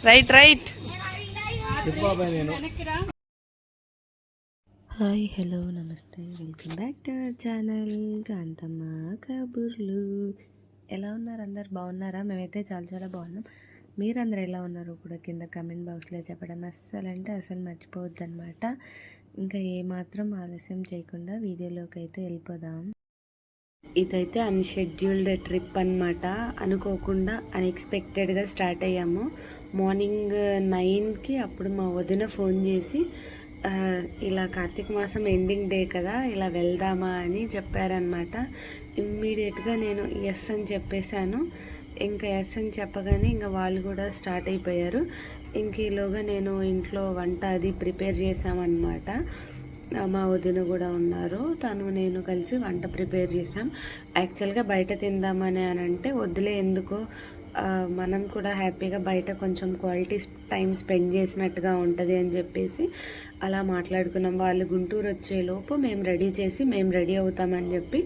Right right. Hi hello నమస్తే, welcome back to our channel Kanthamma Kaburlu. ఎలా ఉన్నారు అందరు? బాగున్నారా? మేమైతే చాలా చాలా బాగున్నాం. మీరందరూ ఎలా ఉన్నారో కూడా కింద కమెంట్ బాక్స్లో చెప్పడం అస్సలు మర్చిపోవద్దు అనమాట. ఇంకా ఏమాత్రం ఆలస్యం చేయకుండా వీడియోలోకి అయితే వెళ్ళిపోదాం. ఇదైతే అన్షెడ్యూల్డ్ ట్రిప్ అనమాట. అనుకోకుండా అన్ఎక్స్పెక్టెడ్గా స్టార్ట్ అయ్యాము. మార్నింగ్ 9కి అప్పుడు మా వదిన ఫోన్ చేసి ఇలా కార్తీక మాసం ఎండింగ్ డే కదా, ఇలా వెళ్దామా అని చెప్పారనమాట. ఇమ్మీడియట్గా నేను ఎస్ అని చెప్పేశాను. ఇంకా ఎస్ అని చెప్పగానే ఇంకా వాళ్ళు కూడా స్టార్ట్ అయిపోయారు. ఇంక ఈలోగా నేను ఇంట్లో వంట అది ప్రిపేర్ చేశామన్నమాట. మా వదిన కూడా ఉన్నారు, తను నేను కలిసి వంట ప్రిపేర్ చేసాం. యాక్చువల్గా బయట తిందామని అని అంటే వద్దులే, ఎందుకో మనం కూడా హ్యాపీగా బయట కొంచెం క్వాలిటీ టైం స్పెండ్ చేసినట్టుగా ఉంటుంది అని చెప్పేసి అలా మాట్లాడుకున్నాం. వాళ్ళు గుంటూరు వచ్చేలోపు మేము రెడీ అవుతామని చెప్పి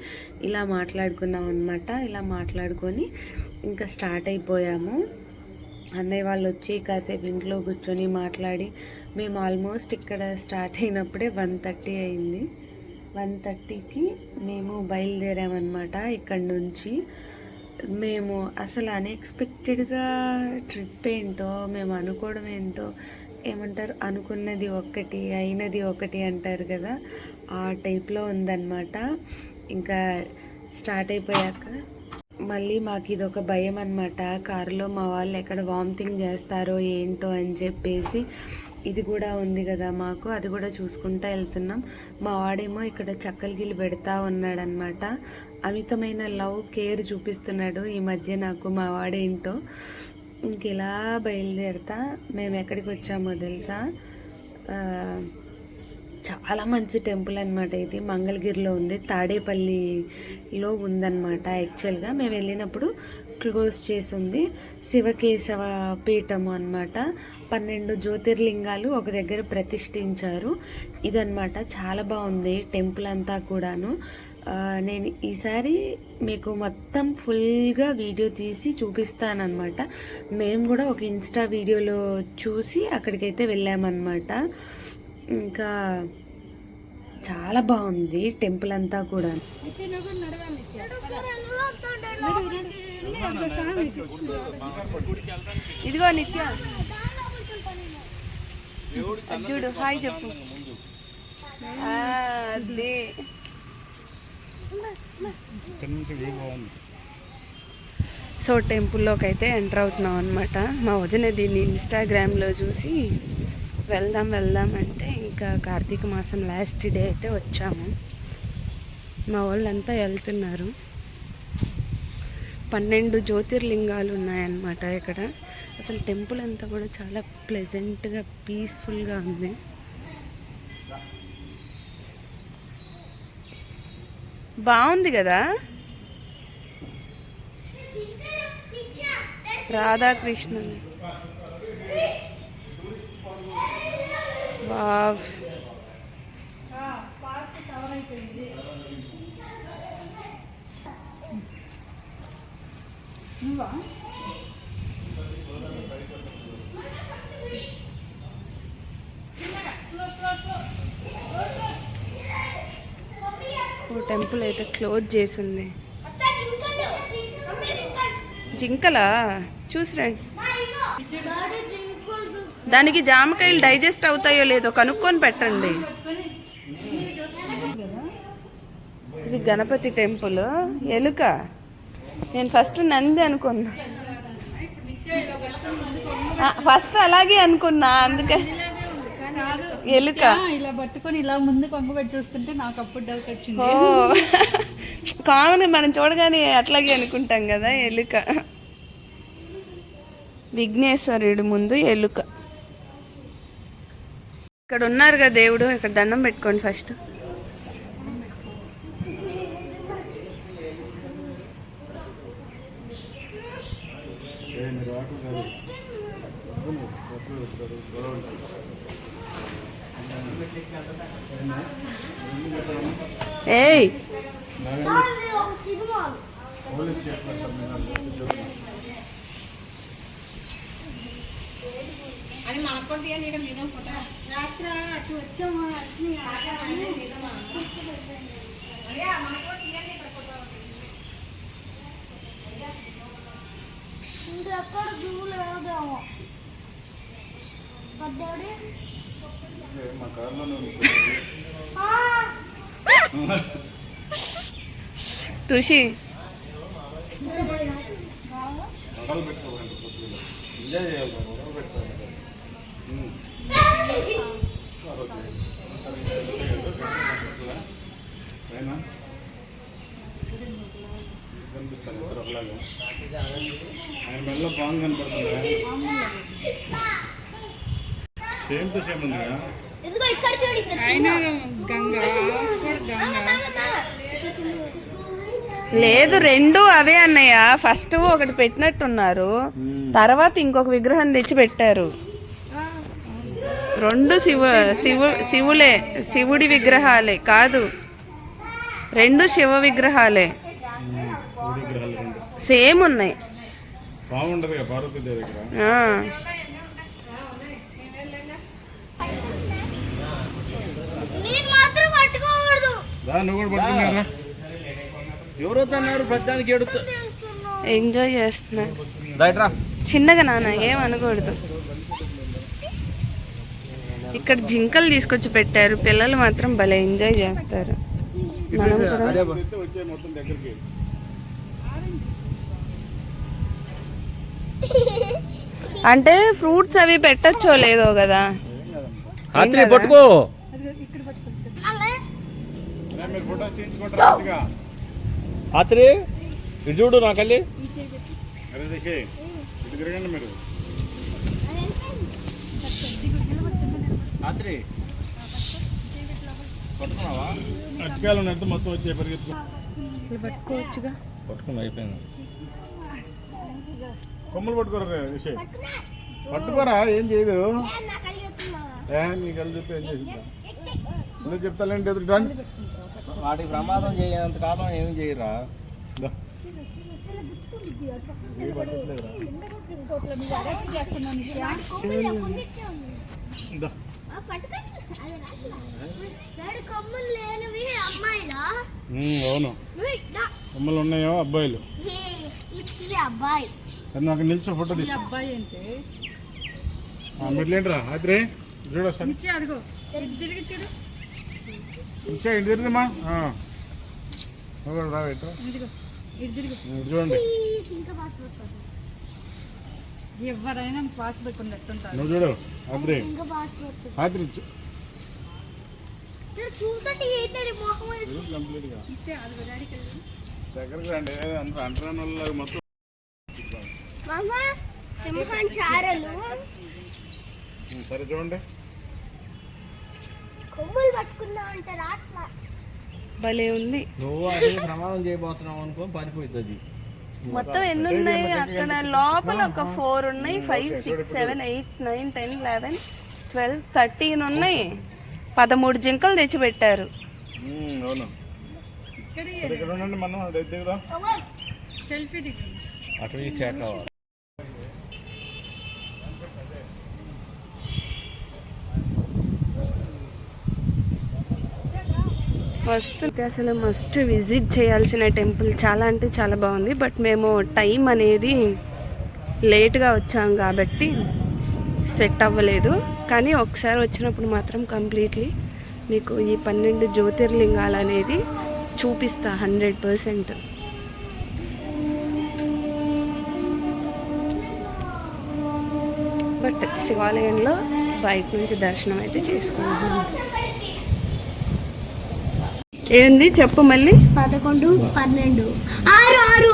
ఇలా మాట్లాడుకున్నాం అనమాట. ఇలా మాట్లాడుకొని ఇంకా స్టార్ట్ అయిపోయాము. అన్నయ్య వాళ్ళు వచ్చి కాసేపు ఇంట్లో కూర్చొని మాట్లాడి మేము ఆల్మోస్ట్ ఇక్కడ స్టార్ట్ అయినప్పుడే 1:30 అయింది. 1:30కి మేము బయలుదేరామన్నమాట. ఇక్కడ నుంచి మేము అసలు అన్ఎక్స్పెక్టెడ్గా ట్రిప్ ఏంటో, మేము అనుకోవడం ఏంటో, ఏమంటారు, అనుకున్నది ఒకటి అయినది ఒకటి అంటారు కదా, ఆ టైప్లో ఉందన్నమాట. ఇంకా స్టార్ట్ అయిపోయాక మళ్ళీ మాకు ఇది ఒక భయం అనమాట. కారులో మా వాళ్ళు ఎక్కడ వామిటింగ్ చేస్తారో ఏంటో అని చెప్పేసి ఇది కూడా ఉంది కదా మాకు, అది కూడా చూసుకుంటూ వెళ్తున్నాం. మా వాడేమో ఇక్కడ చక్కలు గిల్లి పెడతా ఉన్నాడనమాట. అమితమైన లవ్ కేర్ చూపిస్తున్నాడు ఈ మధ్య నాకు మా వాడేంటో. ఇంక ఇలా బయలుదేరుతా మేము ఎక్కడికి వచ్చామో తెలుసా, చాలా మంచి టెంపుల్ అనమాట. ఇది మంగళగిరిలో ఉంది, తాడేపల్లిలో ఉందన్నమాట. యాక్చువల్గా మేము వెళ్ళినప్పుడు క్లోజ్ చేసి ఉంది. శివకేశవ పీఠము అనమాట. 12 జ్యోతిర్లింగాలు ఒక దగ్గర ప్రతిష్ఠించారు. ఇదన్నమాట. చాలా బాగుంది టెంపుల్ అంతా కూడాను. నేను ఈసారి మీకు మొత్తం ఫుల్గా వీడియో తీసి చూపిస్తానమాట. మేము కూడా ఒక ఇన్స్టా వీడియోలో చూసి అక్కడికైతే వెళ్ళామన్నమాట. ఇంకా చాలా బాగుంది టెంపుల్ అంతా కూడా. ఇదిగో నిత్య చూడు, హాయ్ చెప్పు. అది సో టెంపుల్లోకి అయితే ఎంటర్ అవుతున్నాం అనమాట. మా వదిన దీన్ని ఇన్స్టాగ్రామ్లో చూసి వెళ్దాం అంటే ఇంకా కార్తీక మాసం లాస్ట్ డే అయితే వచ్చాము. మా వాళ్ళంతా వెళ్తున్నారు. 12 జ్యోతిర్లింగాలు ఉన్నాయన్నమాట ఇక్కడ. అసలు టెంపుల్ అంతా కూడా చాలా ప్లెజెంట్గా పీస్ఫుల్గా ఉంది. బాగుంది కదా. రాధాకృష్ణ వావ్. టెంపుల్ అయితే క్లోజ్ చేసింది. జింకలా చూసిరండి. దానికి జామకాయలు డైజెస్ట్ అవుతాయో లేదో కనుక్కొని పెట్టండి. ఇది గణపతి టెంపుల్. ఎలుక, నేను ఫస్ట్ నంది అనుకున్నా, ఫస్ట్ అలాగే అనుకున్నా, అందుకే ఎలుక ఇలా పట్టుకొని ఇలా ముందు కొంగ పెట్టి చూస్తుంటే నాకు అప్పుడు డౌట్ వచ్చింది. ఓ కామన్, మనం చూడగానే అట్లాగే అనుకుంటాం కదా. ఎలుక, విఘ్నేశ్వరుడు ముందు ఎలుక. ఇక్కడ ఉన్నారు కదా దేవుడు, ఇక్కడ దండం పెట్టుకోండి ఫస్ట్. ఏయ్ అని మనకు తీయాలి నేను ఫోటో రాత్రి అటు వచ్చాము ఇంకెక్కడ చూడలేదేమో పెద్దోడి ఋషి మెల్ల బాగా కనపడుతుంది. సేమ్ టు సేమ్ ఉంది కదా. ఇదిగో ఇక్కడ చూడు ఇక్కడ లేదు, రెండు అవే అన్నయ్య. ఫస్ట్ ఒకటి పెట్టినట్టున్నారు, తర్వాత ఇంకొక విగ్రహం తెచ్చి పెట్టారు. రెండు శివులే, శివుడి విగ్రహాలే కాదు, రెండు శివ విగ్రహాలే సేమ్ ఉన్నాయి. బాగుంటది కదా పార్వతీదేవి దగ్గర. నేను మాత్రం పట్టుకోకూడదు. నువ్వు కూడా పట్టుకున్నారా? ఎవరైతే అన్నారు ప్రతిదానికి ఏడుతా ఎంజాయ్ చేస్తున్నాడు చిన్నగా, నాన్న ఏం అనకూడదు. ఇక్కడ జింకలు తీసుకొచ్చి పెట్టారు, పిల్లలు మాత్రం భలే ఎంజాయ్ చేస్తారు. మనం కూడా వచ్చే మొత్తం దగ్గరికి. అంటే ఫ్రూట్స్ అవి పెట్టచ్చో లేదో కదా. రాత్రి పట్టుకో మీరు ఫోటో తీయించుకుంటారా? రాత్రి ఇటు చూడు నా కళ్ళి. అరే దిశే ఇటు తిరగండి మీరు. రాత్రి పట్టుకున్నావా? అటుకాయలు ఉన్నట్టు మొత్తం వచ్చే పరిగెత్తు. పట్టుకోవచ్చుగా. పట్టుకున్నా అయిపోయింది. కొమ్మలు పట్టుకోరా దిశే, పట్టుకోరా, ఏం చేయదు. నా కళ్ళు చెప్తున్నావా? నీ కళ్ళు చెప్తే ఏం చేసిందా? ఎందుకు చెప్తాలేంటి ఎదురు రండి. వాటికి ప్రమాదం చేయనంత కాలం ఏమి చేయరా. రెండు కొమ్ములు లేనివి అమ్మాయిలా? అవును, కొమ్మలు ఉన్నాయో అబ్బాయిలు. ఇచ్చి అబ్బాయి నాకు నిల్చో ఫోటో తీసి. అబ్బాయి అంటే మీరులేంటిరా రాత్రి చూడు ఒకసారి. అదిగో తిరిగి చూడు, ఇచ్చా ఇంటి తిరిగిమా రా ఇటు. చూడండి, ఇంకా పాస్పోర్ట్ ఎవరైనా పాస్బుక్ ఉన్నట్టుంటారు. నువ్వు చూడు రాత్రి. ఇంకా పాస్పోర్ట్ రాత్రి చూసండి ఏంటండి మొహం కంప్లీట్గా దగ్గరకు రండి. అందరూ అంటరాని వాళ్ళు మొత్తం. మామ సింహం చారలు సరే చూడండి. కొమ్ములు పట్టుకుందాం అంటే రాట్లా. భలే ఉంది. నువ్వు అది ప్రమాదం చేయబోతున్నావు అనుకో పారిపోతుంది అది. మొత్తం ఎన్ని ఉన్నాయి అక్కడ లోపల? ఒక 4 ఉన్నాయి, 5, 6, 7, 8, 9, 10, 11, 12, 13 ఉన్నాయి. 13 జింకలు తెచ్చి పెట్టారు. అవును, ఇక్కడ ఉండండి. మనం దిగుదాం. సెల్ఫీ దిగు. అటు ఈ శాఖ అసలు మస్ట్ విజిట్ చేయాల్సిన టెంపుల్. చాలా అంటే చాలా బాగుంది. బట్ మేము టైం అనేది లేట్గా వచ్చాం కాబట్టి సెట్ అవ్వలేదు. కానీ ఒకసారి వచ్చినప్పుడు మాత్రం కంప్లీట్లీ మీకు ఈ 12 జ్యోతిర్లింగాలు అనేది చూపిస్తా 100%. బట్ శివాలయంలో బయట నుంచి దర్శనం అయితే చేసుకుంటున్నాం. ఏంది చెప్పు మళ్ళీ? 11, 12, 6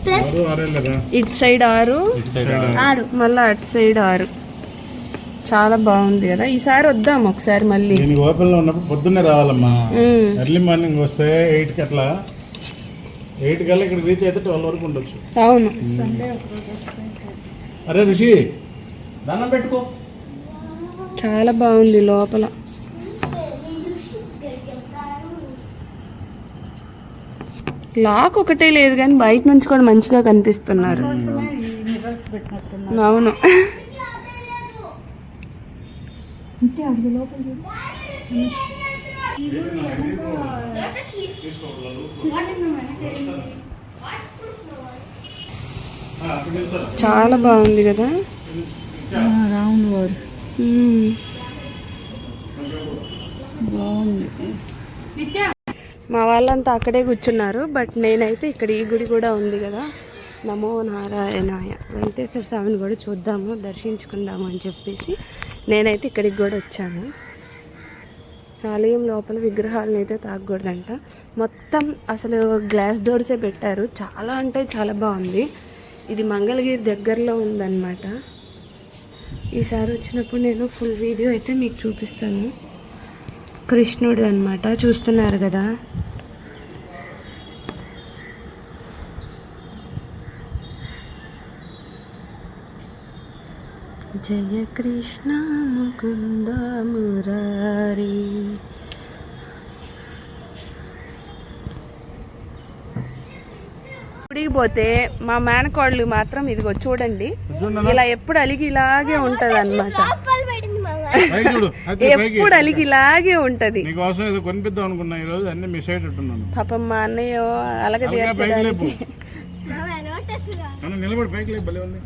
ప్లస్ ఇటు సైడ్ 6, మళ్ళీ అటు సైడ్ 6. చాలా బాగుంది కదా. ఈసారి వద్దాం ఒకసారి మళ్ళీ. నేను ఓపెన్లో ఉన్నప్పుడు పొద్దున్నే రావాలమ్మా. ఎర్లీ మార్నింగ్ వస్తే 8కి అట్లా, 8 కల్లా ఇక్కడ రీచ్ అయితే 12 వరకు ఉండొచ్చు. అవును. అరే ఋషి దండం పెట్టుకో. చాలా బాగుంది లోపల. లాక్ ఒకటే లేదు కానీ బయట నుంచి కూడా మంచిగా కనిపిస్తున్నారు. మిర్రర్స్ పెట్టినట్టున్నారు. అవును. అంతే అది లోపల చూడు. చాలా బాగుంది కదా. రౌండ్ వాడు మ్మ్. బాగుంది. మా వాళ్ళంతా అక్కడే కూర్చున్నారు. బట్ నేనైతే ఇక్కడ ఈ గుడి కూడా ఉంది కదా, నమో నారాయణాయ, వెంకటేశ్వర స్వామిని కూడా చూద్దాము, దర్శించుకుందాము అని చెప్పేసి నేనైతే ఇక్కడికి కూడా వచ్చాను. ఆలయం లోపల విగ్రహాలను అయితే తాగకూడదంట. మొత్తం అసలు గ్లాస్ డోర్సే పెట్టారు. చాలా అంటే చాలా బాగుంది. ఇది మంగళగిరి దగ్గరలో ఉందన్నమాట. ఈసారి వచ్చినప్పుడు నేను ఫుల్ వీడియో అయితే మీకు చూపిస్తాను. కృష్ణుడు అన్నమాట, చూస్తున్నారు కదా. జయ కృష్ణ ముకుంద మురారి. గుడికి పోతే మా మేనకోడలు మాత్రం ఇదిగో చూడండి, ఇలా ఎప్పుడు అలిగి ఇలాగే ఉంటది అన్నమాట. లోపల పడింది మామ. పైకి చూడు, అది పైకి. ఎప్పుడు అలిగి ఇలాగే ఉంటది. నీకోసం ఏదో కొనిపిద్దాం అనుకున్నా, ఈ రోజు అన్ని మిస్ అయ్యేటట్టున్నాను. పాపం మా అన్నయ్య అలగ పైకి లేపు. తీర్చడానికి. మామ నోటెస్గా. మనం నిలబడి పైకి లేపు, భలే ఉంది.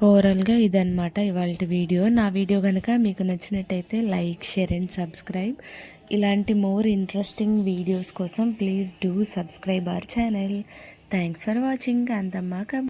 ఓవరాల్గా ఇదన్నమాట ఇవాళ వీడియో. నా వీడియో కనుక మీకు నచ్చినట్టయితే లైక్, షేర్ అండ్ సబ్స్క్రైబ్. ఇలాంటి మోర్ ఇంట్రెస్టింగ్ వీడియోస్ కోసం please do subscribe our channel. Thanks for watching. Kanthamma కబుర్లు.